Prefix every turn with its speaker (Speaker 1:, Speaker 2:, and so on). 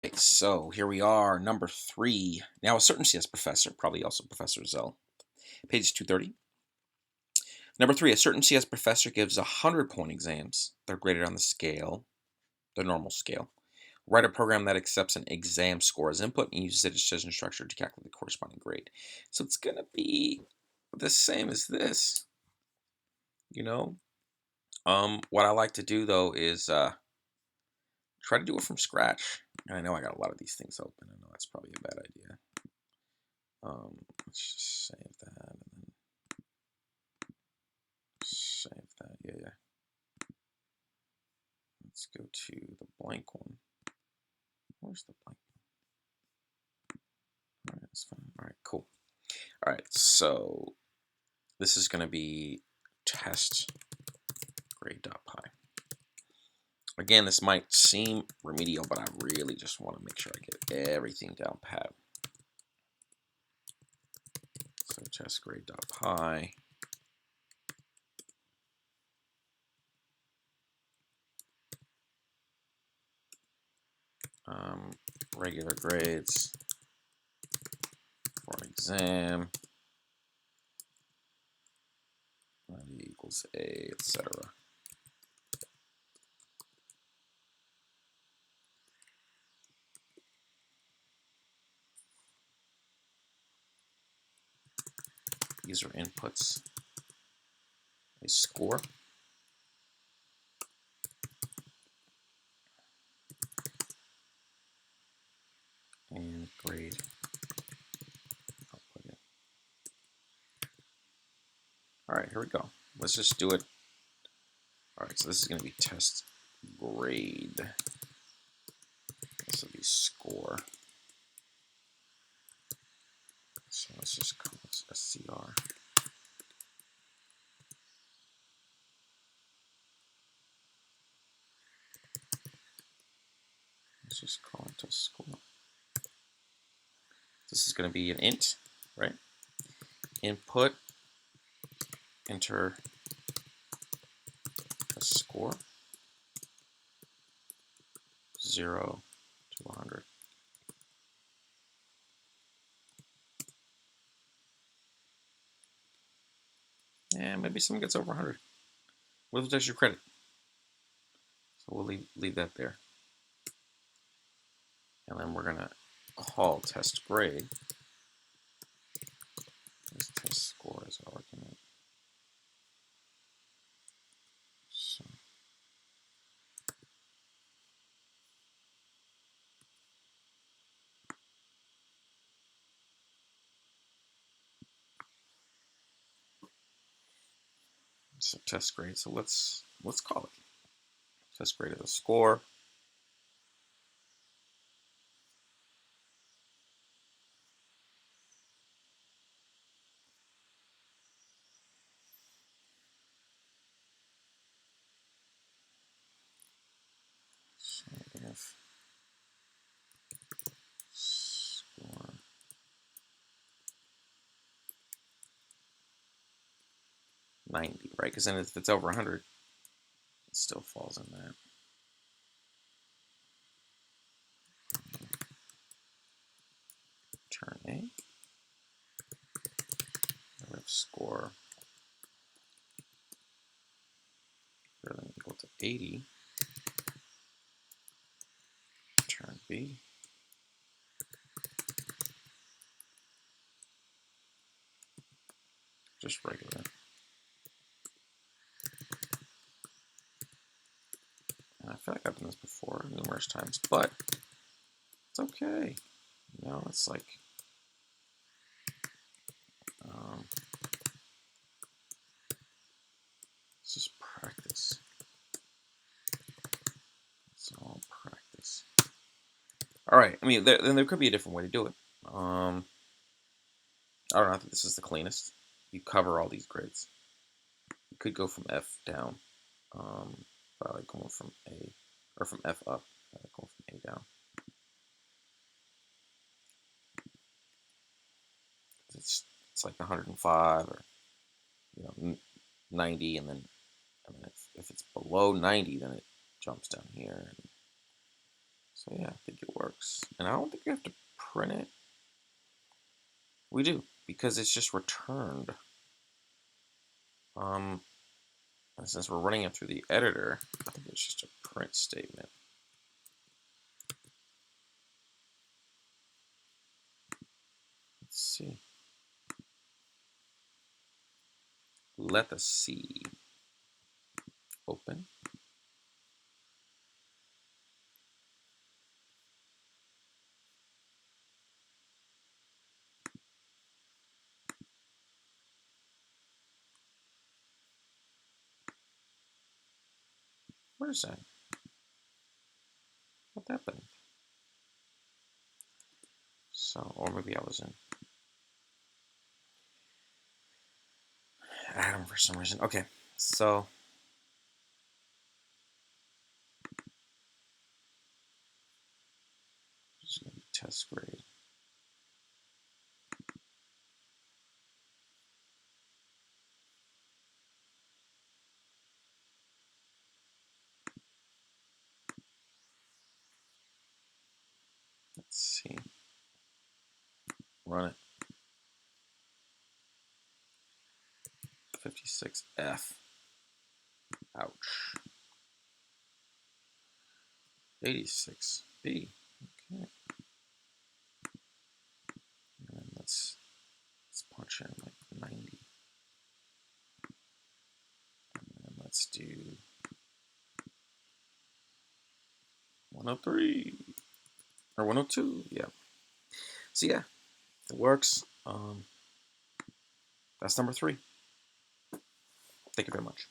Speaker 1: Okay, so here we are, number 3. Now, a certain CS professor, probably also Professor Zelle, page 230. Number 3, a certain CS professor gives 100-point exams. They're graded on the scale, the normal scale. Write a program that accepts an exam score as input and uses a decision structure to calculate the corresponding grade. So it's going to be the same as this, you know. What I like to do, though, is try to do it from scratch. And I know I got a lot of these things open. I know that's probably a bad idea. Let's just save that and then save that. Yeah. Let's go to the blank one. Where's the blank one? All right, that's fine. All right, cool. All right, so this is going to be test grade.py. Again, this might seem remedial, but I really just want to make sure I get everything down pat. So test grade.py. Regular grades for an exam equals A, etc. User inputs a score. And grade. All right, here we go. Let's just do it. All right, so this is going to be test grade. This will be score. So let's just call this SCR. Let's just call it test score. This is going to be an int, right? Input, enter a score, 0 to 100. And maybe someone gets over 100. What if there's your credit? So we'll leave that there. And then we're going to call test grade. This test score is an argument. So test grade. So let's call it test grade of the score. So if score 90, right? Because then if it's over 100, it still falls in that. Turn A. If score greater than equal to 80, turn B. Just regular. And I feel like I've done this before numerous times, but it's okay. You know, it's like it's just practice. It's all practice. All right. I mean, there could be a different way to do it. I don't know. I think this is the cleanest. You cover all these grades. You could go from F down. But I like going from A, or from F up. I like going from A down. It's like 105 or 90, and then if it's below 90, then it jumps down here. And So yeah, I think it works. And I don't think you have to print it. We do, because it's just returned. And since we're running it through the editor, I think it's just a print statement. Let's see. Let us see. Open. Where's that? What happened? So, or maybe I was in Atom for some reason. Okay, so this is going to be test grade. Let's see. Run it. 56F. Ouch. 86B. Okay. And then let's punch in like 90. And then let's do 103 or 102. Yeah. So yeah, it works. That's number 3. Thank you very much.